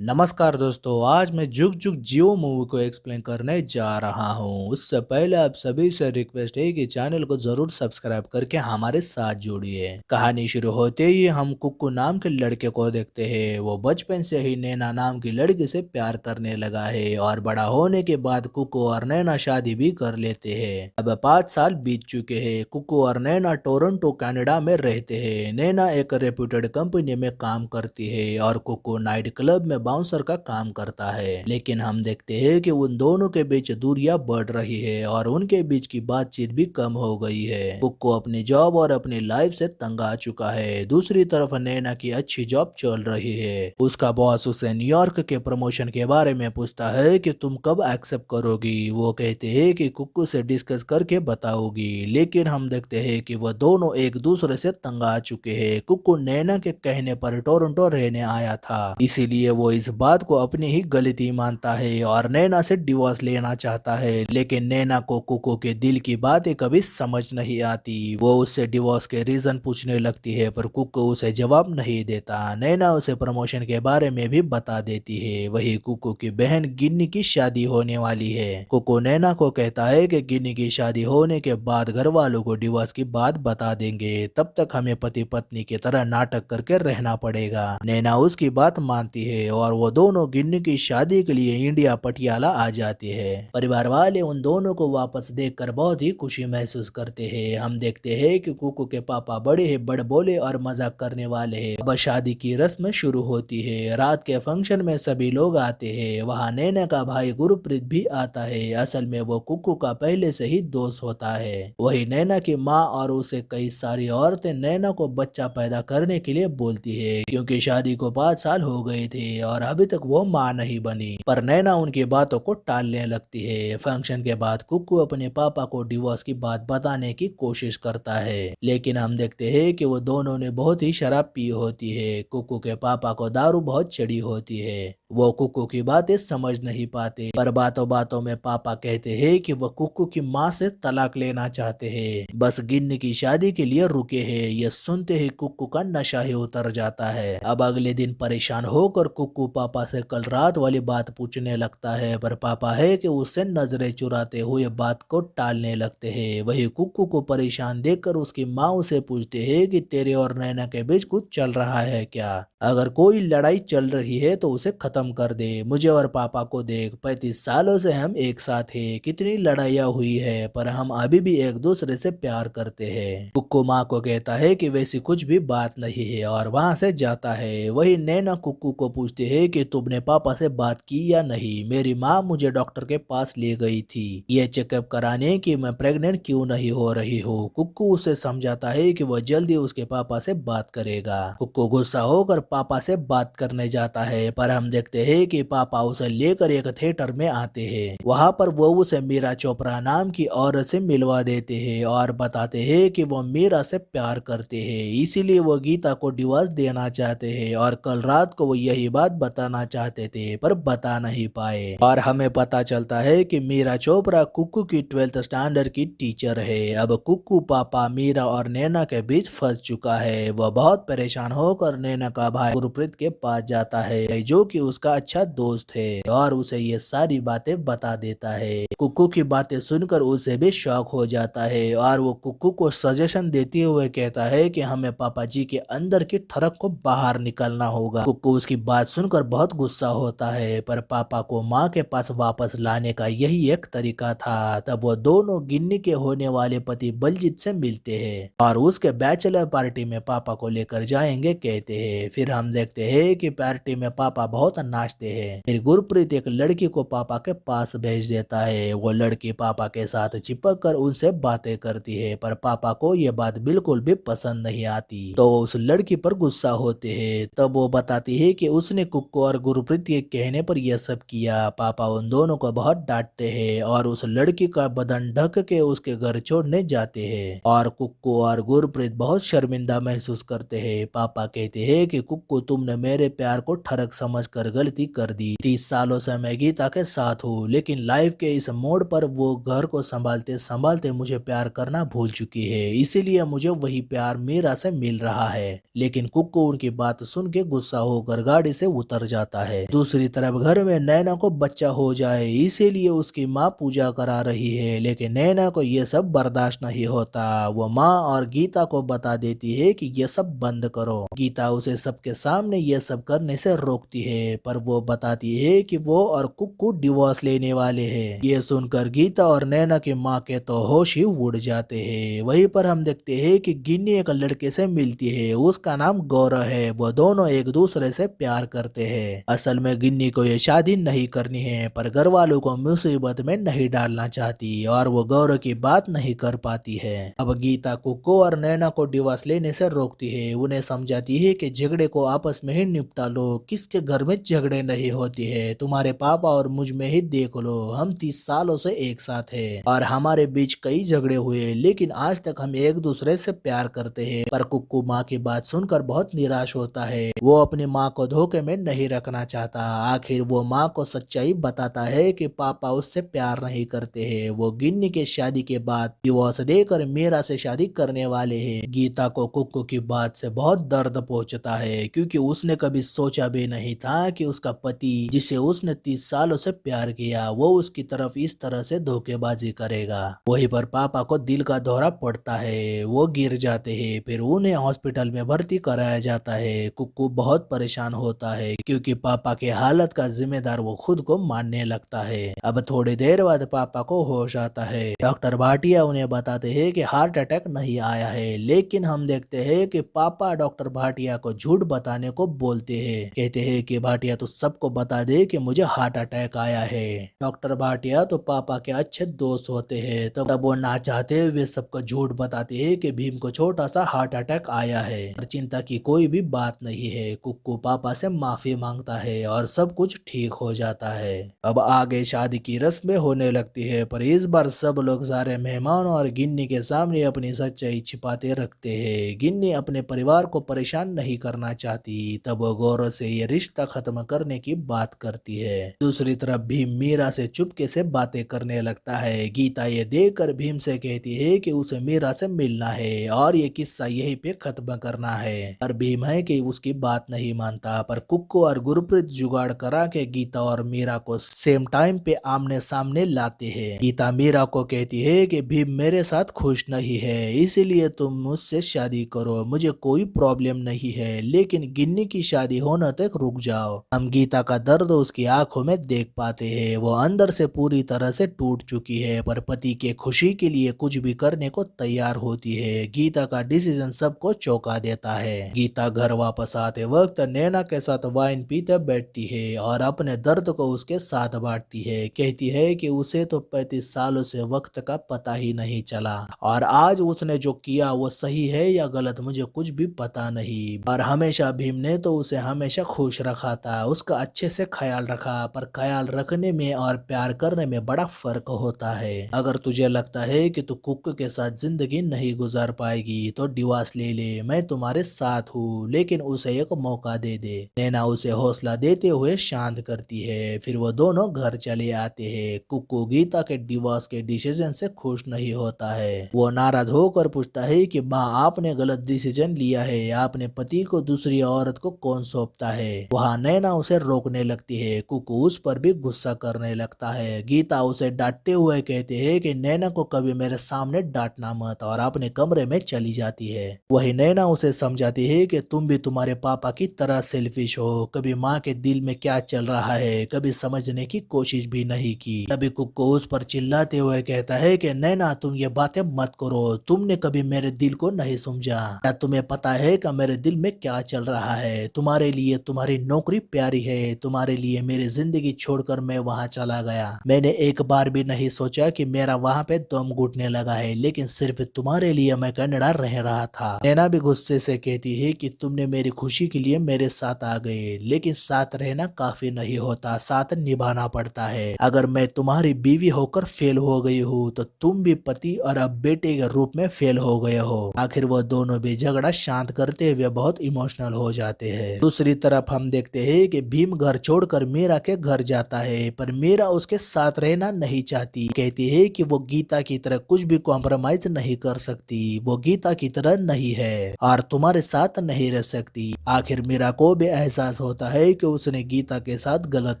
नमस्कार दोस्तों, आज मैं जुग जुग जियो मूवी को एक्सप्लेन करने जा रहा हूँ। उससे पहले आप सभी से रिक्वेस्ट है कि चैनल को जरूर सब्सक्राइब करके हमारे साथ जुड़िए। कहानी शुरू होते ही हम कुक्कू नाम के लड़के को देखते हैं। वो बचपन से ही नैना नाम की लड़की से प्यार करने लगा है और बड़ा होने के बाद कुक्कू और नैना शादी भी कर लेते हैं। अब 5 साल बीत चुके हैं। कुक्कू और नैना टोरंटो कनाडा में रहते हैं। नैना एक रेप्यूटेड कंपनी में काम करती है और कुक्कू नाइट क्लब में बाउंसर का काम करता है। लेकिन हम देखते हैं कि उन दोनों के बीच दूरियां बढ़ रही है और उनके बीच की बातचीत भी कम हो गई है। कुक्कू अपनी जॉब और अपनी लाइफ से तंग आ चुका है। दूसरी तरफ नैना की अच्छी जॉब चल रही है। उसका बॉस उसे न्यूयॉर्क के प्रमोशन के बारे में पूछता है कि तुम कब एक्सेप्ट करोगी। वो कहते हैं कि कुक्कू से डिस्कस करके बताओगी। लेकिन हम देखते हैं कि वह दोनों एक दूसरे से तंग आ चुके हैं। कुक्कू नैना के कहने पर टोरंटो रहने आया था, इसीलिए वो इस बात को अपनी ही गलती मानता है और नैना से डिवोर्स लेना चाहता है। लेकिन नैना को कुक्कू के दिल की बातें कभी समझ नहीं आती। वो उससे डिवोर्स के रीजन पूछने लगती है पर कुक्कू उसे जवाब नहीं देता। नैना उसे प्रमोशन के बारे में भी बता देती है। वही कुक्कू की बहन गिन्नी की शादी होने वाली है। कुक्कू नैना को कहता है कि गिन्नी की शादी होने के बाद घर वालों को डिवोर्स की बात बता देंगे, तब तक हमें पति पत्नी की तरह नाटक करके रहना पड़ेगा। नैना उसकी बात मानती है और वो दोनों गिन्नी की शादी के लिए इंडिया पटियाला आ जाते हैं। परिवार वाले उन दोनों को वापस देखकर बहुत ही खुशी महसूस करते हैं। हम देखते हैं कि कुक्कू के पापा बड़े ही बड़बोले और मजाक करने वाले हैं। अब शादी की रस्म शुरू होती है। रात के फंक्शन में सभी लोग आते हैं। वहाँ नैना का भाई गुरप्रीत भी आता है। असल में वो कुक्कू का पहले से ही दोस्त होता है। वही नैना की माँ और उसे कई सारी औरतें नैना को बच्चा पैदा करने के लिए बोलती है, क्योंकि शादी को 5 साल हो गए थे और अभी तक वो माँ नहीं बनी। पर नैना उनकी बातों को टालने लगती है। फंक्शन के बाद कुक्कू अपने पापा को डिवोर्स की बात बताने की कोशिश करता है, लेकिन हम देखते हैं कि वो दोनों ने बहुत ही शराब पी होती है। कुक्कू के पापा को दारू बहुत चढ़ी होती है। वो कुक्कू की बातें समझ नहीं पाते, पर बातों बातों में पापा कहते हैं कि वो कुक्कू की माँ से तलाक लेना चाहते हैं, बस गिन्नी की शादी के लिए रुके हैं। यह सुनते ही कुक्कू का नशा ही उतर जाता है। अब अगले दिन परेशान होकर कुक्कू पापा से कल रात वाली बात पूछने लगता है, पर पापा है कि उससे नजरें चुराते हुए बात को टालने लगते हैं। वही कुक्कू को परेशान देखकर उसकी माँ उसे पूछते हैं कि तेरे और नैना के बीच कुछ चल रहा है क्या? अगर कोई लड़ाई चल रही है तो उसे खत्म कर दे। मुझे और पापा को देख, 35 सालों से हम एक साथ हैं। कितनी लड़ाइयाँ हुई है पर हम अभी भी एक दूसरे से प्यार करते हैं। कुक्कू माँ को कहता है कि वैसी कुछ भी बात नहीं है और वहां से जाता है। वही नैना कुक्कू को पूछते हैं कि तुमने पापा से बात की या नहीं। मेरी माँ मुझे डॉक्टर के पास ले गई थी ये चेकअप कराने कि मैं प्रेग्नेंट क्यों नहीं हो रही हूँ। कुक्कू उसे समझाता है कि वह जल्दी उसके पापा से बात करेगा। कुक्कू गुस्सा होकर पापा से बात करने जाता है, पर हम देखते हैं कि पापा उसे लेकर एक थिएटर में आते हैं। वहां पर वो उसे मीरा चोपड़ा नाम की औरत से मिलवा देते हैं और बताते हैं कि वो मीरा से प्यार करते हैं, इसीलिए वो गीता को डिवोर्स देना चाहते हैं और कल रात को वो यही बात बताना चाहते थे पर बता नहीं पाए। और हमें पता चलता है कि मीरा चोपड़ा कुक्कू की 12th स्टैंडर्ड की टीचर है। अब कुक्कू पापा मीरा और नैना के बीच फंस चुका है। वह बहुत परेशान होकर नैना का भाई गुरप्रीत के पास जाता है, जो कि उसका अच्छा दोस्त है, और उसे ये सारी बातें बता देता है। कुक्कू की बातें सुनकर उसे भी शॉक हो जाता है और वो कुक्कू को सजेशन देते हुए कहता है कि हमें पापा जी के अंदर की ठरक को बाहर निकालना होगा। कुक्कू उसकी बात सुनकर बहुत गुस्सा होता है, पर पापा को माँ के पास वापस लाने का यही एक तरीका था। तब वो दोनों गिन्नी के होने वाले पति बलजीत से मिलते हैं और उसके बैचलर पार्टी में पापा को लेकर जाएंगे कहते हैं। फिर हम देखते हैं कि पार्टी में पापा बहुत नाचते हैं। फिर गुरप्रीत एक लड़की को पापा के पास भेज देता है। वो लड़की पापा के साथ चिपक कर उनसे बातें करती है, पर पापा को ये बात बिल्कुल भी पसंद नहीं आती, तो वो उस लड़की पर गुस्सा होते हैं। तब वो बताती है कि उसने कुक्कू और गुरप्रीत के कहने पर यह सब किया। पापा उन दोनों को बहुत डांटते हैं और उस लड़की का बदन ढक के उसके घर छोड़ने जाते हैं और कुक्कू और गुरप्रीत बहुत शर्मिंदा महसूस करते हैं। पापा कहते हैं कि कुक्कू तुमने मेरे प्यार को ठरक समझकर गलती कर दी। 30 सालों से मैं गीता के साथ हूँ, लेकिन लाइफ के इस मोड़ पर वो घर को संभालते संभालते मुझे प्यार करना भूल चुकी है, इसीलिए मुझे वही प्यार मीरा से मिल रहा है। लेकिन कुक्कू उनकी बात सुन के गुस्सा होकर गाड़ी से उतर जाता है। दूसरी तरफ घर में नैना को बच्चा हो जाए इसीलिए उसकी माँ पूजा करा रही है, लेकिन नैना को ये सब बर्दाश्त नहीं होता। वो माँ और गीता को बता देती है कि ये सब बंद करो। गीता उसे सबके सामने ये सब करने से रोकती है, पर वो बताती है कि वो और कुक्कू डिवोर्स लेने वाले हैं। ये सुनकर गीता और नैना की माँ के तो होश ही उड़ जाते हैं। वहीं पर हम देखते हैं कि गिन्नी एक लड़के से मिलती है, उसका नाम गौरव है। वो दोनों एक दूसरे से प्यार करते हैं। असल में गिन्नी को ये शादी नहीं करनी है, पर घर वालों को मुसीबत में नहीं डालना चाहती और वो गौरव की बात नहीं कर पाती है। अब गीता कुक्कू और नैना को डिवोर्स लेने से रोकती है, उन्हें समझाती है कि झगड़े को आपस में ही निपटा लो, किसके घर में झगड़े नहीं होती है। तुम्हारे पापा और मुझ में ही देख लो, हम 30 सालों से एक साथ हैं और हमारे बीच कई झगड़े हुए, लेकिन आज तक हम एक दूसरे से प्यार करते हैं। पर कुक्कू माँ की बात सुनकर बहुत निराश होता है। वो अपनी माँ को धोखे में नहीं रखना चाहता। आखिर वो माँ को सच्चाई बताता है कि पापा उससे प्यार नहीं करते हैं। वो गिन्नी के शादी के बाद डिवोर्स देकर मीरा से शादी करने वाले हैं। गीता को कुक्कू की बात से बहुत दर्द पहुंचता है, क्योंकि उसने कभी सोचा भी नहीं था कि उसका पति जिसे उसने 30 सालों से प्यार किया वो उसकी तरफ इस तरह से धोखेबाजी करेगा। वहीं पर पापा को दिल का दौरा पड़ता है, वो गिर जाते हैं, फिर उन्हें हॉस्पिटल में भर्ती कराया जाता है। कुक्कू बहुत परेशान होता है, क्योंकि पापा के हालत का जिम्मेदार वो खुद को मानने लगता है। अब थोड़ी देर बाद पापा को होश आता है। डॉक्टर भाटिया उन्हें बताते हैं कि हार्ट अटैक नहीं आया है, लेकिन हम देखते हैं कि पापा डॉक्टर भाटिया को झूठ बताने को बोलते हैं। कहते हैं कि भाटिया तो सबको बता दे कि मुझे हार्ट अटैक आया है। डॉक्टर भाटिया तो पापा के अच्छे दोस्त होते हैं, तब वो ना चाहते हुए सबको झूठ बताते हैं कि भीम को छोटा सा हार्ट अटैक आया है, पर चिंता की कोई भी बात नहीं है। कुक्कू पापा से माफी मांगता है और सब कुछ ठीक हो जाता है। अब आगे शादी की रस्में होने लगती है, पर इस बार सब लोग सारे मेहमान और गिन्नी के सामने अपनी सच्चाई छिपाते रखते हैं। गिन्नी अपने परिवार को परेशान नहीं करना चाहती, तब वो गौरव से ये रिश्ता खत्म करने की बात करती है। दूसरी तरफ भीम मीरा से चुपके से बातें करने लगता है। गीता ये देखकर भीम से कहती है कि उसे मीरा से मिलना है और ये किस्सा यहीं पे खत्म करना है, पर भीम है कि उसकी बात नहीं मानता। पर कुक्कू और गुरप्रीत जुगाड़ करा के गीता और मीरा को सेम टाइम पे आमने सामने लाते हैं। गीता मीरा को कहती है कि भीम मेरे साथ खुश नहीं है, इसीलिए तुम मुझसे शादी करो, मुझे कोई प्रॉब्लम नहीं है, लेकिन गिन्नी की शादी होने तक रुक जाओ। हम गीता का दर्द उसकी आंखों में देख पाते हैं। वो अंदर से पूरी तरह से टूट चुकी है, पर पति के खुशी के लिए कुछ भी करने को तैयार होती है। गीता का डिसीजन सबको चौंका देता है। गीता घर वापस आते वक्त नैना के साथ वाइन पीते बैठती है और अपने दर्द को उसके साथ बांटती है। कहती है कि उसे तो 35 सालों से वक्त का पता ही नहीं चला और आज उसने जो किया वो सही है या गलत मुझे कुछ भी पता नहीं। और हमेशा भीम ने तो उसे हमेशा खुश रखा था, उसका अच्छे से ख्याल रखा, पर ख्याल रखने में और प्यार करने में बड़ा फर्क होता है। अगर तुझे लगता है कि तू कुक के साथ जिंदगी नहीं गुजार पाएगी तो डिवोर्स ले ले, मैं तुम्हारे साथ हूँ, लेकिन उसे एक मौका दे दे। नैना उसे हौसला देते हुए शांत करती है। फिर वो दोनों घर चले आते हैं। कुक्कू गीता के डिवोर्स के डिसीजन से खुश नहीं होता है। वो नाराज होकर पूछता है कि माँ आपने गलत डिसीजन लिया है, आपने पति को दूसरी औरत को कौन सौंपता है। वहाँ नैना उसे रोकने लगती है। कुक्कू उस पर भी गुस्सा करने लगता है। गीता उसे डांटते हुए कहते हैं कि नैना को कभी मेरे सामने डांटना मत, और अपने कमरे में चली जाती है। वही नैना उसे समझाती है कि तुम भी तुम्हारे पापा की तरह सेल्फिश हो, कभी माँ के दिल में क्या चल रहा है कभी समझने की कोशिश भी नहीं की। तभी कुक्कू उस पर चिल्लाते हुए कहता है कि नैना तुम ये बातें मत करो, तुमने कभी मेरे दिल को नहीं समझा। क्या तुम्हें पता है कि मेरे दिल में क्या चल रहा है? तुम्हारे लिए तुम्हारी नौकरी प्यारी है, तुम्हारे लिए मेरी जिंदगी छोड़कर मैं वहाँ चला गया। मैंने एक बार भी नहीं सोचा कि मेरा वहाँ पे दम घुटने लगा है, लेकिन सिर्फ तुम्हारे लिए मैं कनाडा रह रहा था। नैना भी गुस्से से कहती है कि तुमने मेरी खुशी के लिए मेरे साथ आ गए, लेकिन साथ रहना काफी नहीं होता, साथ निभाना पड़ता है। अगर मैं तुम्हारी बीवी होकर फेल हो गई हूँ तो तुम भी पति और अब बेटे के रूप में फेल हो गए हो। आखिर वो दोनों भी झगड़ा शांत करते हुए बहुत इमोशनल हो जाते हैं। दूसरी तरफ हम देखते हैं कि भीम घर छोड़कर मीरा के घर जाता है, पर मीरा उसके साथ रहना नहीं चाहती। कहती है कि वो गीता की तरह कुछ भी कॉम्प्रोमाइज नहीं कर सकती, वो गीता की तरह नहीं है और तुम्हारे साथ नहीं रह सकती। आखिर मीरा को भी एहसास एहसास होता है कि उसने गीता के साथ गलत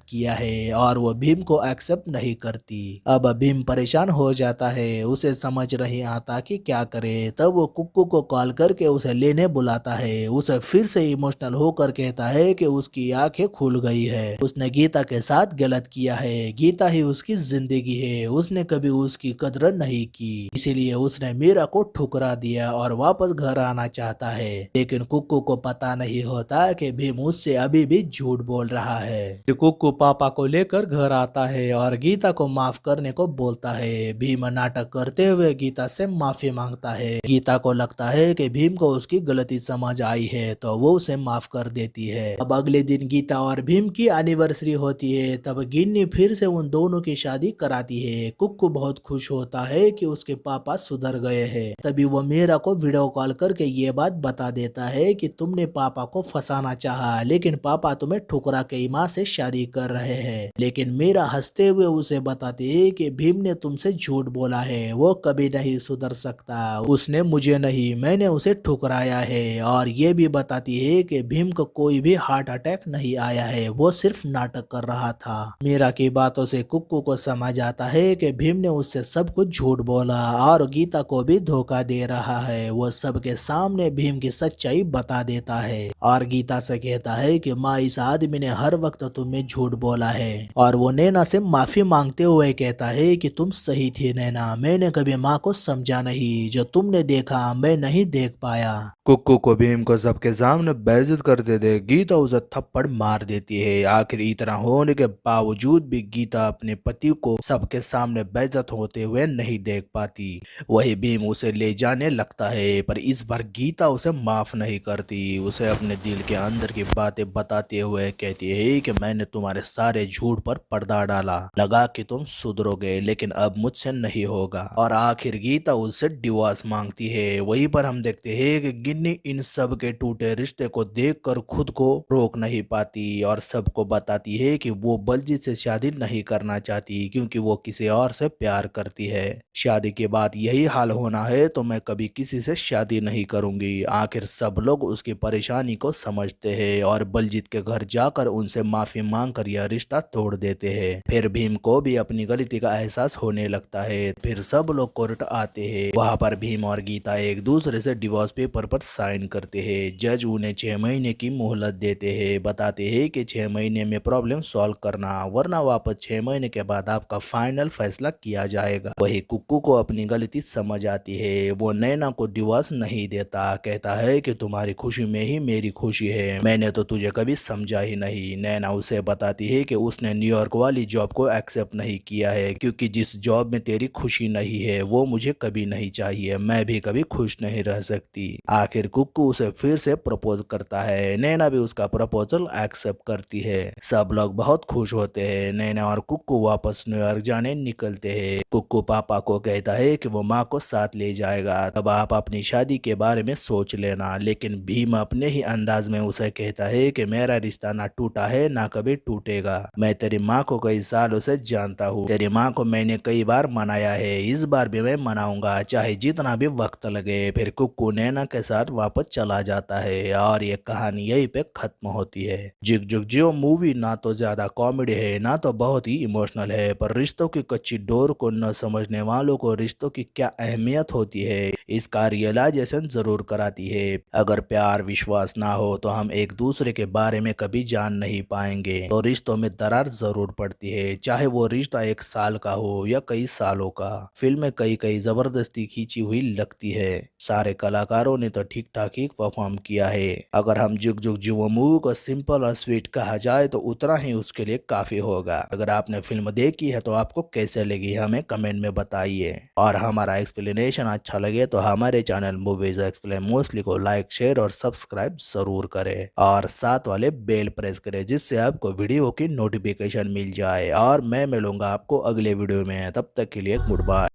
किया है और वो भीम को एक्सेप्ट नहीं करती। अब भीम परेशान हो जाता है, उसे समझ नहीं आता कि क्या करे। तब वो कुक्कू को कॉल करके उसे लेने बुलाता है। उसे फिर से इमोशनल होकर कहता है कि उसकी आंखें खुल गई है, उसने गीता के साथ गलत किया है, गीता ही उसकी जिंदगी है, उसने कभी उसकी कदर नहीं की, इसीलिए उसने मीरा को ठुकरा दिया और वापस घर आना चाहता है। लेकिन कुक्कू को पता नहीं होता कि भीम उससे अभी भी झूठ बोल रहा है। फिर कुक्कू पापा को लेकर घर आता है और गीता को माफ करने को बोलता है। भीम नाटक करते हुए गीता से माफी मांगता है। गीता को लगता है कि भीम को उसकी गलती समझ आई है तो वो उसे माफ कर देती है। अब अगले दिन गीता और भीम की एनिवर्सरी होती है। तब गिन्नी फिर से उन दोनों की शादी कराती है। कुक्कू बहुत खुश होता है कि उसके पापा सुधर गए हैं। तभी वो मीरा को वीडियो कॉल करके ये बात बता देता है कि तुमने पापा को फंसाना चाहा, लेकिन पापा तुम्हें ठुकरा के माँ से शादी कर रहे हैं। लेकिन मीरा हंसते हुए उसे बताती है कि भीम ने तुमसे झूठ बोला है, वो कभी नहीं सुधर सकता, उसने मुझे नहीं, मैंने उसे ठुकराया है। और ये भी बताती है कि भीम को कोई भी हार्ट अटैक नहीं आया है, वो सिर्फ नाटक कर रहा था। मीरा की बातों से कुक्कू को समझ आता है कि भीम ने उससे सब कुछ झूठ बोला और गीता को भी धोखा दे रहा है। वो सबके सामने भीम की सच्चाई बता देता है और गीता से कहता है कि माँ, इस आदमी ने हर वक्त तुम्हें झूठ बोला है। और वो नैना से माफी मांगते हुए कहता है कि तुम सही थी नैना, मैंने कभी माँ को समझा नहीं, जो तुमने देखा मैं नहीं देख पाया। कुक्कू को भीम को सबके सामने बेइज्जत करते थे। गीता उसे थप्पड़ मार देती है। आखिर इतना होने के बावजूद भी गीता अपने पति को सबके सामने बेइज्जत होते हुए नहीं देख पाती। वही भीम उसे ले जाने लगता है, पर इस बार गीता उसे माफ नहीं करती। उसे अपने दिल के अंदर की बातें बताते हुए कहती है कि मैंने तुम्हारे सारे झूठ पर पर्दा डाला, लगा कि तुम सुधरोगे, लेकिन अब मुझसे नहीं होगा। और आखिर गीता उससे डिवोर्स मांगती है। वहीं पर हम देखते हैं कि गिन्नी इन सब के टूटे रिश्ते को देखकर खुद को रोक नहीं पाती और सबको बताती है कि वो बलजीत से शादी नहीं करना चाहती, क्योंकि वो किसी और से प्यार करती है। शादी के बाद यही हाल होना है तो मैं कभी किसी से शादी नहीं करूंगी। आखिर सब लोग उसकी परेशानी को समझते हैं और बलजीत के घर जाकर उनसे माफी मांगकर यह रिश्ता तोड़ देते हैं। फिर भीम को भी अपनी गलती का एहसास होने लगता है। फिर सब लोग कोर्ट आते हैं। वहां पर भीम और गीता एक दूसरे से डिवोर्स पेपर पर साइन करते हैं। जज उन्हें 6 महीने की मोहलत देते हैं, बताते हैं कि 6 महीने में प्रॉब्लम सॉल्व करना, वरना वापस 6 महीने के बाद आपका फाइनल फैसला किया जाएगा। वही कुक्कू को अपनी गलती समझ आती है। वो नैना को डिवोर्स नहीं देता, कहता है कि तुम्हारी खुशी में ही मेरी खुशी है, मैंने तो तुझे कभी समझा ही नहीं। नैना उसे बताती है कि उसने न्यूयॉर्क वाली जॉब को एक्सेप्ट नहीं किया है, क्योंकि जिस जॉब में तेरी खुशी नहीं है वो मुझे कभी नहीं चाहिए, मैं भी कभी खुश नहीं रह सकती। आखिर कुक्कू उसे फिर से प्रपोज करता है। नैना भी उसका प्रपोजल एक्सेप्ट करती है। सब लोग बहुत खुश होते हैं। नैना और कुक्कू वापस न्यूयॉर्क जाने निकलते हैं। कुक्कू पापा को कहता है कि वो माँ को साथ ले जाएगा, तब आप अपनी शादी के बारे में सोच लेना। लेकिन भीम अपने ही अंदाज में उसे कहता है कि मेरा रिश्ता ना टूटा है ना कभी टूटेगा, मैं तेरी माँ को कई सालों से जानता हूँ, तेरी माँ को मैंने कई बार मनाया है, इस बार भी मैं मनाऊंगा, चाहे जितना भी वक्त लगे। फिर कुक्कू नैना के साथ वापस चला जाता है और ये कहानी यहीं पे खत्म होती है। जुग जुग जियो मूवी ना तो ज्यादा कॉमेडी है ना तो बहुत ही इमोशनल है, पर रिश्तों की कच्ची डोर को न समझने वालों को रिश्तों की क्या अहमियत होती है इसका रियलाइजेशन जरूर कराती है। अगर प्यार विश्वास ना हो तो हम एक दूसरे के बारे में कभी जान नहीं पाएंगे। तो रिश्तों में दरार जरूर पड़ती है, चाहे वो रिश्ता 1 साल का हो या कई सालों का। फिल्में कई कई जबरदस्ती खींची हुई लगती है। सारे कलाकारों ने तो ठीक ठाक ही परफॉर्म किया है। अगर हम जुग जुग जियो मूवी को सिंपल और स्वीट कहा जाए तो उतना ही उसके लिए काफी होगा। अगर आपने फिल्म देखी है तो आपको कैसे लगी हमें कमेंट में बताइए। और हमारा एक्सप्लेनेशन अच्छा लगे तो हमारे चैनल मूवीज एक्सप्लेन मोस्टली को लाइक शेयर और सब्सक्राइब जरूर करें और साथ वाले बेल प्रेस करें, जिससे आपको वीडियो की नोटिफिकेशन मिल जाए। और मैं मिलूंगा आपको अगले वीडियो में, तब तक के लिए गुड बाय।